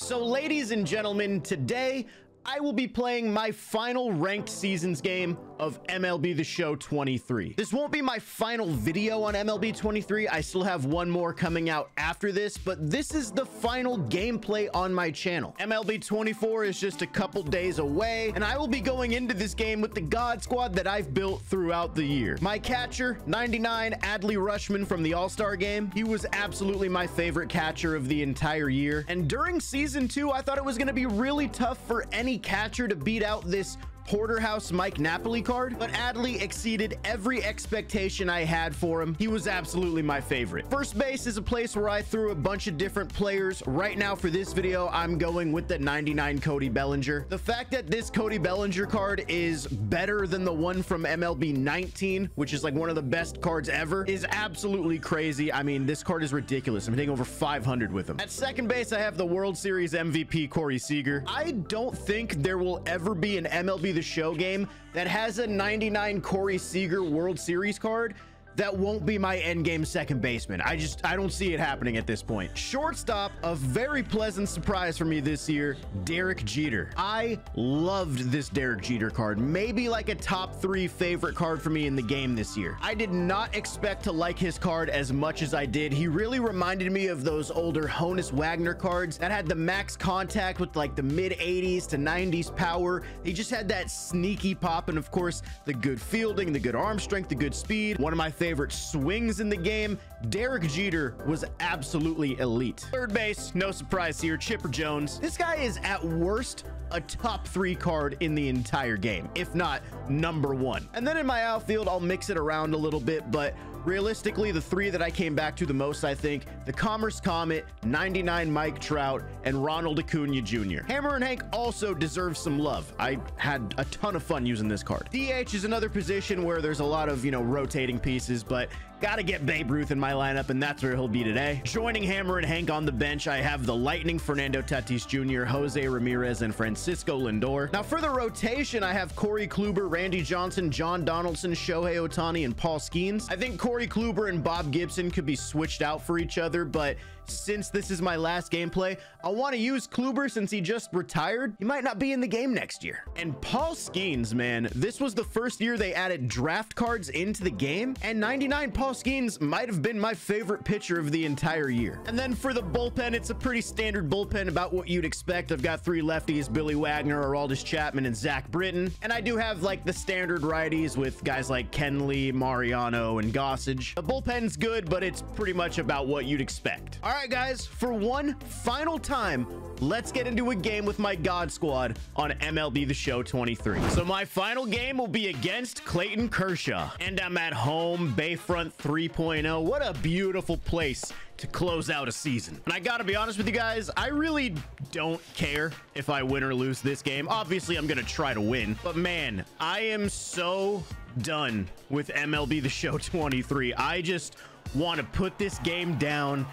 So ladies and gentlemen, today I will be playing my final ranked seasons game of MLB The Show 23. This won't be my final video on MLB 23. I still have one more coming out after this, but this is the final gameplay on my channel. MLB 24 is just a couple days away, and I will be going into this game with the God Squad that I've built throughout the year. My catcher, 99, Adley Rutschman from the All-Star game. He was absolutely my favorite catcher of the entire year. And during season 2, I thought it was going to be really tough for any catcher to beat out this Porterhouse Mike Napoli card, but Adley exceeded every expectation I had for him. He was absolutely my favorite. First base is a place where I threw a bunch of different players. Right now for this video, I'm going with the 99 Cody Bellinger. The fact that this Cody Bellinger card is better than the one from MLB 19, which is like one of the best cards ever, is absolutely crazy. I mean, this card is ridiculous. I'm hitting over 500 with him. At second base, I have the World Series MVP Corey Seager. I don't think there will ever be an MLB The Show game that has a 99 Corey Seager World Series card that won't be my endgame second baseman. I don't see it happening at this point. Shortstop, a very pleasant surprise for me this year, Derek Jeter. I loved this Derek Jeter card. Maybe like a top 3 favorite card for me in the game this year. I did not expect to like his card as much as I did. He really reminded me of those older Honus Wagner cards that had the max contact with like the mid 80s to 90s power. He just had that sneaky pop, and of course the good fielding, the good arm strength, the good speed. One of my favorite swings in the game. Derek Jeter was absolutely elite. Third base, no surprise here, Chipper Jones. This guy is at worst a top 3 card in the entire game, if not number 1. And then in my outfield, I'll mix it around a little bit, but realistically, the 3 that I came back to the most, I think, the Commerce Comet, 99 Mike Trout, and Ronald Acuna Jr. Hammer and Hank also deserve some love. I had a ton of fun using this card. DH is another position where there's a lot of, rotating pieces, but gotta get Babe Ruth in my lineup, and that's where he'll be today. Joining Hammer and Hank on the bench, I have the Lightning, Fernando Tatis Jr., Jose Ramirez, and Francisco Lindor. Now for the rotation, I have Corey Kluber, Randy Johnson, John Donaldson, Shohei Ohtani, and Paul Skeens. I think Corey Kluber and Bob Gibson could be switched out for each other, but since this is my last gameplay, I want to use Kluber since he just retired. He might not be in the game next year. And Paul Skeens, man, this was the first year they added draft cards into the game, and 99 Paul Skeens might have been my favorite pitcher of the entire year. And then for the bullpen, it's a pretty standard bullpen, about what you'd expect. I've got 3 lefties, Billy Wagner, Aroldis Chapman, and Zach Britton. And I do have like the standard righties with guys like Kenley, Mariano, and Gossage. The bullpen's good, but it's pretty much about what you'd expect. All right, guys, for one final time, let's get into a game with my God Squad on MLB The Show 23. So my final game will be against Clayton Kershaw, and I'm at home, Bayfront 3.0. What a beautiful place to close out a season. And I gotta be honest with you guys, I really don't care if I win or lose this game. Obviously, I'm gonna try to win, but man, I am so done with MLB The Show 23. I just want to put this game down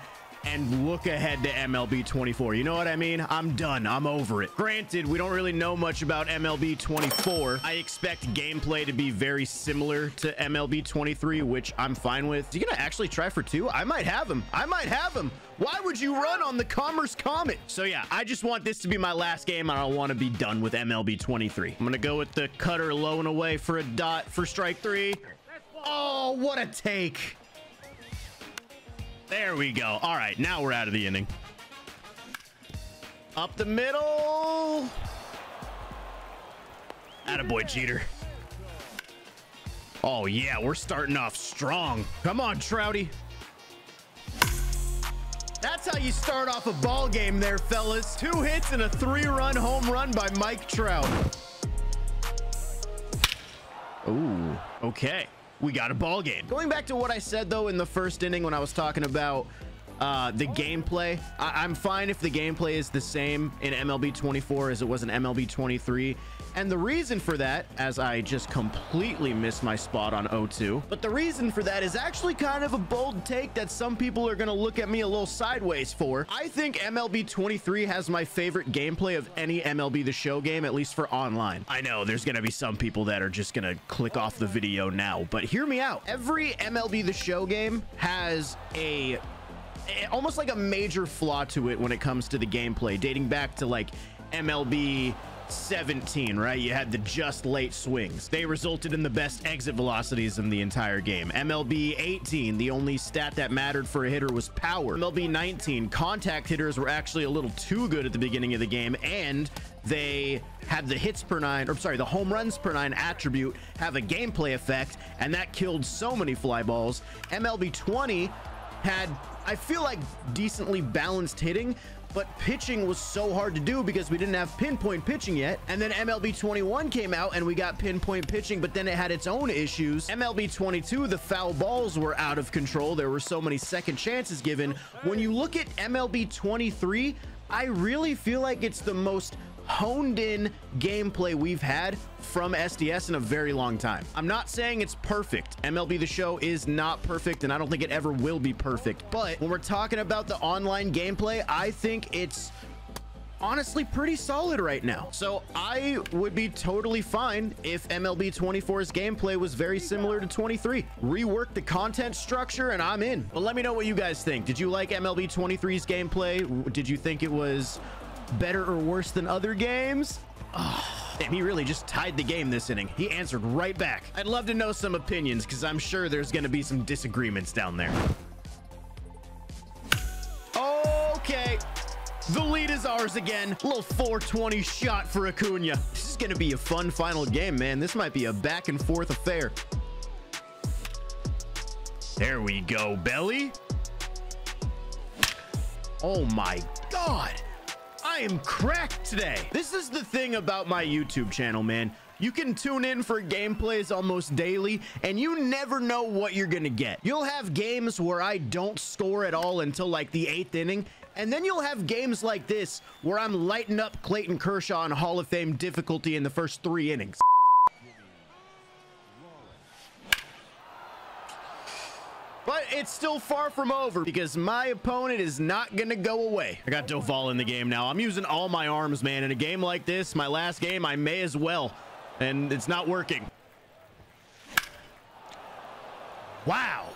and look ahead to MLB 24. You know what I mean? I'm done. I'm over it. Granted, we don't really know much about MLB 24. I expect gameplay to be very similar to MLB 23, which I'm fine with. Is he gonna actually try for 2? I might have him. I might have him. Why would you run on the Commerce Comet? So yeah, I just want this to be my last game, and I want to be done with MLB 23. I'm gonna go with the cutter low and away for a dot for strike 3. Oh, what a take. There we go. All right, now we're out of the inning. Up the middle. Attaboy, Jeter. Oh, yeah, we're starting off strong. Come on, Trouty. That's how you start off a ball game there, fellas. 2 hits and a 3-run home run by Mike Trout. Ooh, okay. We got a ball game. Going back to what I said, though, in the first inning when I was talking about the gameplay, I'm fine if the gameplay is the same in MLB 24 as it was in MLB 23. And the reason for that, as I just completely missed my spot on 0-2, but the reason for that is actually kind of a bold take that some people are going to look at me a little sideways for. I think MLB 23 has my favorite gameplay of any MLB The Show game, at least for online. I know there's going to be some people that are just going to click off the video now, but hear me out. Every MLB The Show game has almost like a major flaw to it when it comes to the gameplay, dating back to like MLB 17, right? You had the just late swings. They resulted in the best exit velocities in the entire game. MLB 18, the only stat that mattered for a hitter was power. MLB 19, contact hitters were actually a little too good at the beginning of the game, and they had the hits per nine, or sorry, the home runs per nine attribute have a gameplay effect, and that killed so many fly balls. MLB 20 had, I feel like, decently balanced hitting, but pitching was so hard to do because we didn't have pinpoint pitching yet. And then MLB 21 came out and we got pinpoint pitching, but then it had its own issues. MLB 22, the foul balls were out of control. There were so many second chances given. When you look at MLB 23, I really feel like it's the most honed in gameplay we've had from SDS in a very long time. I'm not saying it's perfect. MLB The Show is not perfect, and I don't think it ever will be perfect. But when we're talking about the online gameplay, I think it's honestly pretty solid right now. So I would be totally fine if MLB 24's gameplay was very similar to 23. Rework the content structure and I'm in. But let me know what you guys think. Did you like MLB 23's gameplay? Did you think it was better or worse than other games? Oh, damn, he really just tied the game this inning. He answered right back. I'd love to know some opinions because I'm sure there's going to be some disagreements down there. Okay, the lead is ours again. A little 420 shot for Acuna. This is going to be a fun final game, man. This might be a back and forth affair. There we go, Belly. Oh my God. I am cracked today. This is the thing about my YouTube channel, man. You can tune in for gameplays almost daily and you never know what you're gonna get. You'll have games where I don't score at all until like the 8th inning, and then you'll have games like this where I'm lighting up Clayton Kershaw on Hall of Fame difficulty in the first 3 innings. But it's still far from over because my opponent is not going to go away. I got Doval in the game now. I'm using all my arms, man. In a game like this, my last game, I may as well. And it's not working. Wow.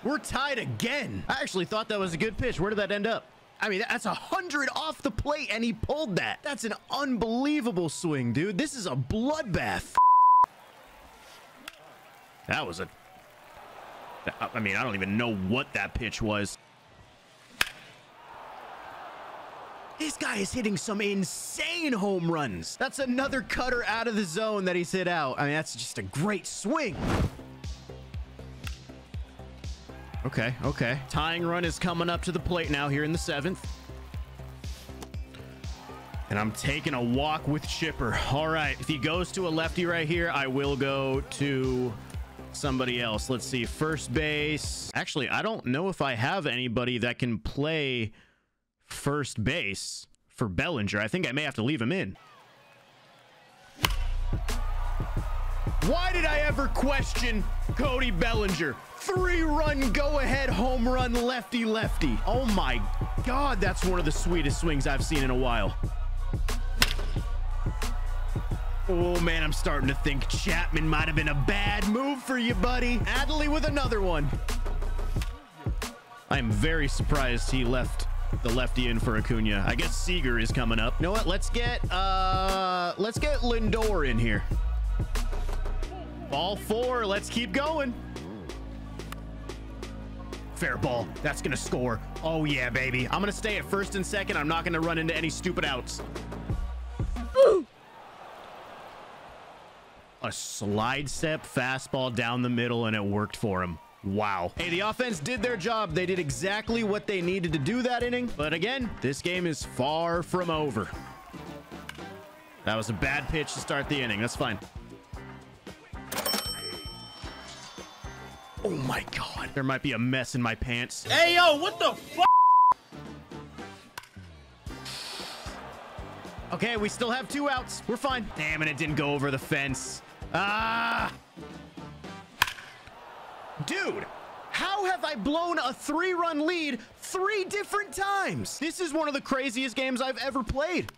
We're tied again. I actually thought that was a good pitch. Where did that end up? I mean, that's 100 off the plate and he pulled that. That's an unbelievable swing, dude. This is a bloodbath. That was a... I mean, I don't even know what that pitch was. This guy is hitting some insane home runs. That's another cutter out of the zone that he's hit out. I mean, that's just a great swing. Okay, okay. Tying run is coming up to the plate now here in the 7th. And I'm taking a walk with Chipper. All right, if he goes to a lefty right here, I will go to somebody else. Let's see, first base. Actually, I don't know if I have anybody that can play first base for Bellinger. I think I may have to leave him in. Why did I ever question Cody Bellinger? 3-run go-ahead home run lefty. Oh my God, that's one of the sweetest swings I've seen in a while. Oh man, I'm starting to think Chapman might have been a bad move for you, buddy. Adley with another one. I'm very surprised he left the lefty in for Acuna. I guess Seager is coming up. You know what? Let's get Lindor in here. Ball 4. Let's keep going. Fair ball. That's gonna score. Oh yeah, baby. I'm gonna stay at first and second. I'm not gonna run into any stupid outs. Ooh. A slide step fastball down the middle, and it worked for him. Wow. Hey, the offense did their job. They did exactly what they needed to do that inning. But again, this game is far from over. That was a bad pitch to start the inning. That's fine. Oh my God. There might be a mess in my pants. Hey, yo, what the fuck? Okay, we still have 2 outs. We're fine. Damn it, it didn't go over the fence. Ah! Dude, how have I blown a 3-run lead 3 different times? This is one of the craziest games I've ever played.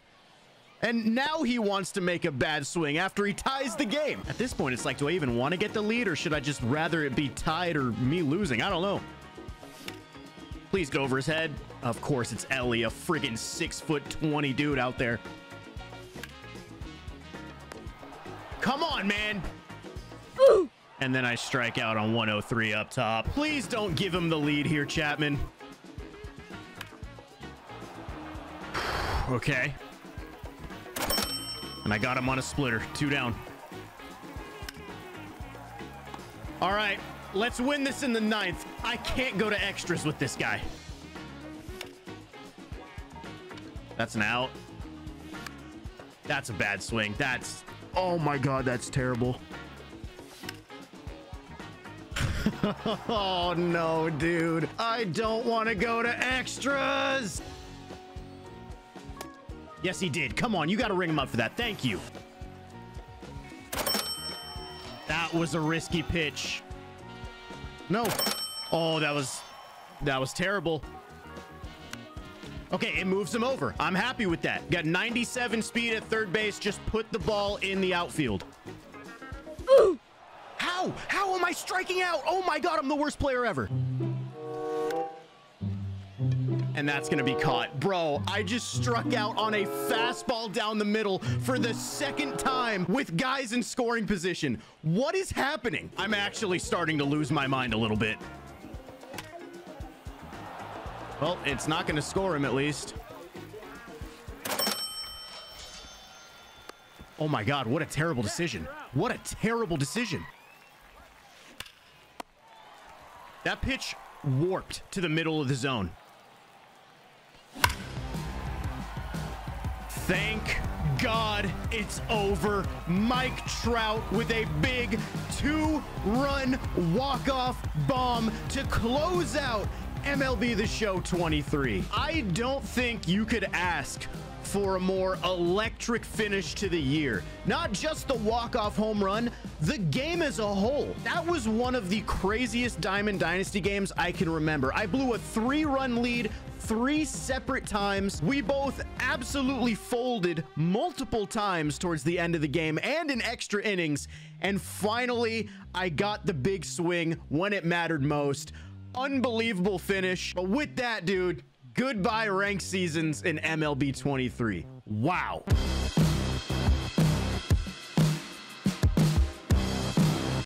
And now he wants to make a bad swing after he ties the game. At this point, it's like, do I even want to get the lead, or should I just rather it be tied or me losing? I don't know. Please go over his head. Of course, it's Ellie, a friggin' 6'20" dude out there. Come on, man. Ooh. And then I strike out on 103 up top. Please don't give him the lead here, Chapman. Okay. And I got him on a splitter. 2 down. All right, let's win this in the 9th. I can't go to extras with this guy. That's an out. That's a bad swing. That's... Oh my God, that's terrible. Oh no, dude. I don't want to go to extras. Yes, he did. Come on, you got to ring him up for that. Thank you. That was a risky pitch. No. Oh, that was terrible. Okay, it moves him over. I'm happy with that. Got 97 speed at third base. Just put the ball in the outfield. Ooh. How am I striking out? Oh my God, I'm the worst player ever. And that's gonna be caught. Bro, I just struck out on a fastball down the middle for the 2nd time with guys in scoring position. What is happening? I'm actually starting to lose my mind a little bit. Well, it's not gonna score him at least. Oh my God, what a terrible decision. What a terrible decision. That pitch warped to the middle of the zone. Thank God it's over. Mike Trout with a big 2-run walk-off bomb to close out MLB The Show 23. I don't think you could ask for a more electric finish to the year. Not just the walk-off home run, the game as a whole. That was one of the craziest Diamond Dynasty games I can remember. I blew a 3-run lead 3 separate times. We both absolutely folded multiple times towards the end of the game and in extra innings. And finally, I got the big swing when it mattered most. Unbelievable finish. But with that, dude, goodbye ranked seasons in MLB 23. Wow.